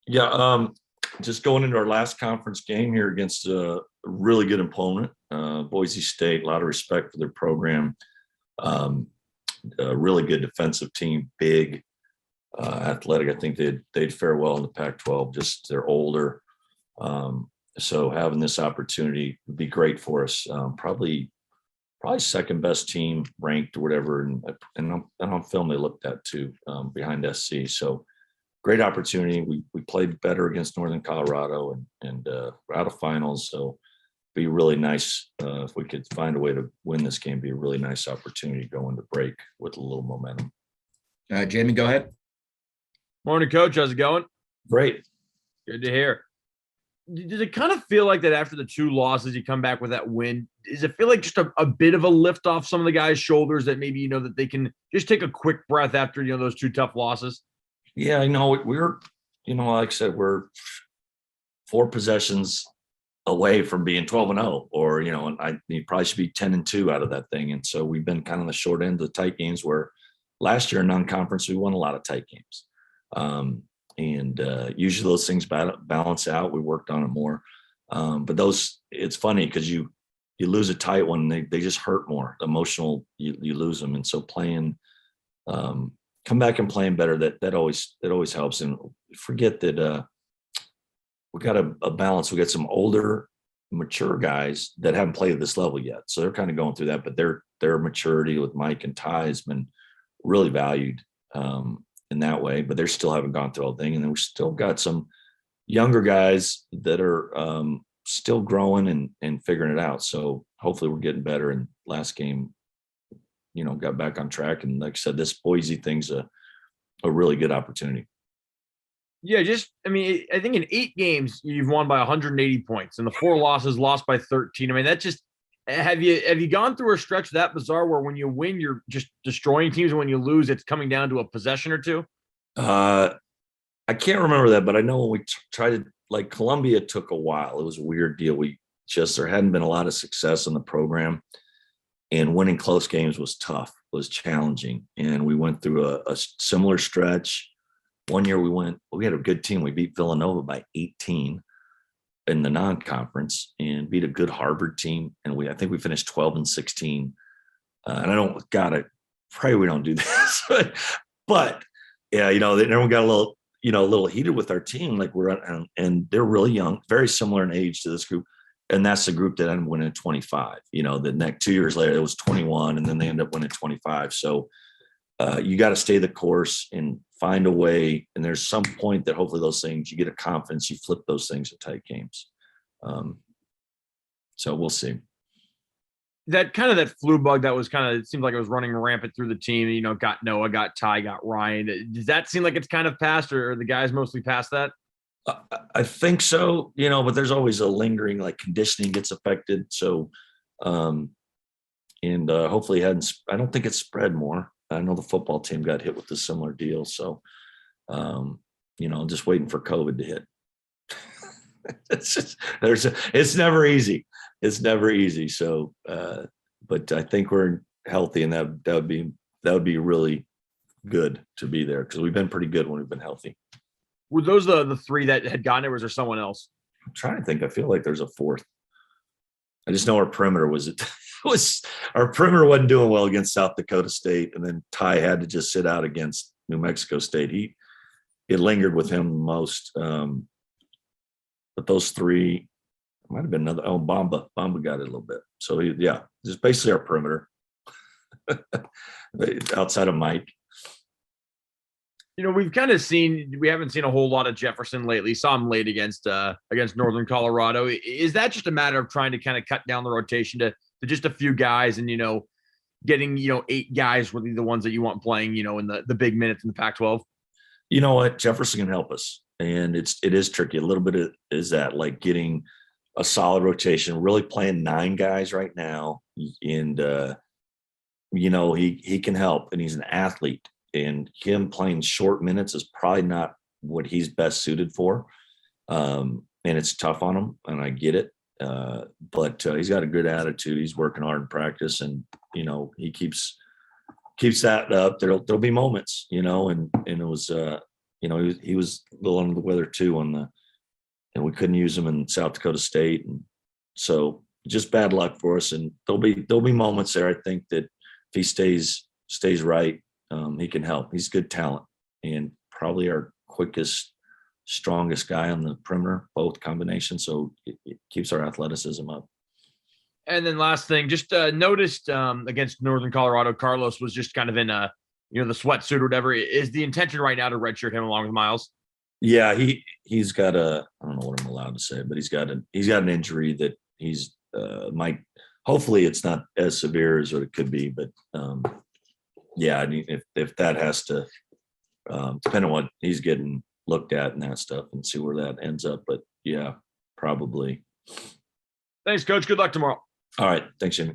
Yeah, just going into our last conference game here against a really good opponent, Boise State. A lot of respect for their program. Um, a really good defensive team, big, athletic. I think they'd fare well in the Pac-12. Just they're older, so having this opportunity would be great for us. Probably second best team ranked or whatever, and on film they looked at too, behind SC. So great opportunity. We played better against Northern Colorado and we're out of finals. So be really nice if we could find a way to win this game. Be a really nice opportunity going to break with a little momentum. Jamie, go ahead. Morning, Coach. How's it going? Great. Good to hear. Does it kind of feel like that after the two losses, you come back with that win? Does it feel like just a bit of a lift off some of the guys' shoulders that maybe, that they can just take a quick breath after, those two tough losses? Yeah, we're, like I said, we're 4 possessions away from being 12-0, or, and you probably should be 10-2 out of that thing. And so we've been kind of the short end of the tight games, where last year in non-conference, we won a lot of tight games. Usually those things balance out. We worked on it more. But it's funny because you lose a tight one, they just hurt more. Emotional, you lose them. And so come back and playing better, that always helps. And forget that we got a balance. We got some older, mature guys that haven't played at this level yet. So they're kind of going through that, but their maturity with Mike and Ty has been really valued in that way, but they still haven't gone through all the thing. And then we still got some younger guys that are still growing and figuring it out. So hopefully we're getting better. And last game, got back on track. And like I said, this Boise thing's a really good opportunity. Yeah, I think in 8 games, you've won by 180 points, and the 4 losses lost by 13. I mean, that just – have you gone through a stretch that bizarre where when you win, you're just destroying teams, and when you lose, it's coming down to a possession or two? I can't remember that, but I know when we tried to – like Columbia took a while. It was a weird deal. There hadn't been a lot of success in the program, and winning close games was tough, was challenging. And we went through a similar stretch. One year we had a good team. We beat Villanova by 18 in the non-conference and beat a good Harvard team. And I think we finished 12-16. And I pray we don't do this, but yeah, everyone got a little heated with our team. Like and they're really young, very similar in age to this group. And that's the group that ended up winning 25. The next 2 years later, it was 21, and then they ended up winning 25. So you got to stay the course and find a way. And there's some point that hopefully those things, you get a confidence, you flip those things to tight games. So we'll see. That flu bug that was it seemed like it was running rampant through the team. Got Noah, got Ty, got Ryan. Does that seem like it's kind of passed, or are the guys mostly past that? I think so, but there's always a lingering, like conditioning gets affected. So, hopefully I don't think it's spread more. I know the football team got hit with a similar deal. So, just waiting for COVID to hit. It's never easy. It's never easy. So, but I think we're healthy, and that would be really good to be there, because we've been pretty good when we've been healthy. Were those the 3 that had gotten it, or was there someone else? I'm trying to think. I feel like there's a 4th. I just know our perimeter our perimeter wasn't doing well against South Dakota State, and then Ty had to just sit out against New Mexico State. It lingered with him most. But those 3, might have been another. Oh, Bamba got it a little bit. So just basically our perimeter outside of Mike. We've we haven't seen a whole lot of Jefferson lately. Saw him late against Northern Colorado. Is that just a matter of trying to kind of cut down the rotation to just a few guys, and getting 8 guys really the ones that you want playing in the big minutes in the Pac-12? You know what? Jefferson can help us, and it is tricky. A little bit is that, like, getting a solid rotation, really playing 9 guys right now, and he can help, and he's an athlete. And him playing short minutes is probably not what he's best suited for. And it's tough on him, and I get it. But he's got a good attitude. He's working hard in practice, and, he keeps that up. There'll be moments, and it was he was a little under the weather too and we couldn't use him in South Dakota State. And so just bad luck for us. And there'll be moments there. I think that if he stays right, he can help. He's good talent and probably our quickest, strongest guy on the perimeter, both combinations. So it keeps our athleticism up. And then last thing, just noticed against Northern Colorado, Carlos was just kind of in the sweatsuit or whatever. Is the intention right now to redshirt him along with Miles? Yeah, he's got I don't know what I'm allowed to say, but he's got an injury that he's might, hopefully it's not as severe as what it could be, but yeah, I mean, if that has to depend on what he's getting looked at and that stuff and see where that ends up. But yeah, probably. Thanks, Coach. Good luck tomorrow. All right. Thanks, Jimmy.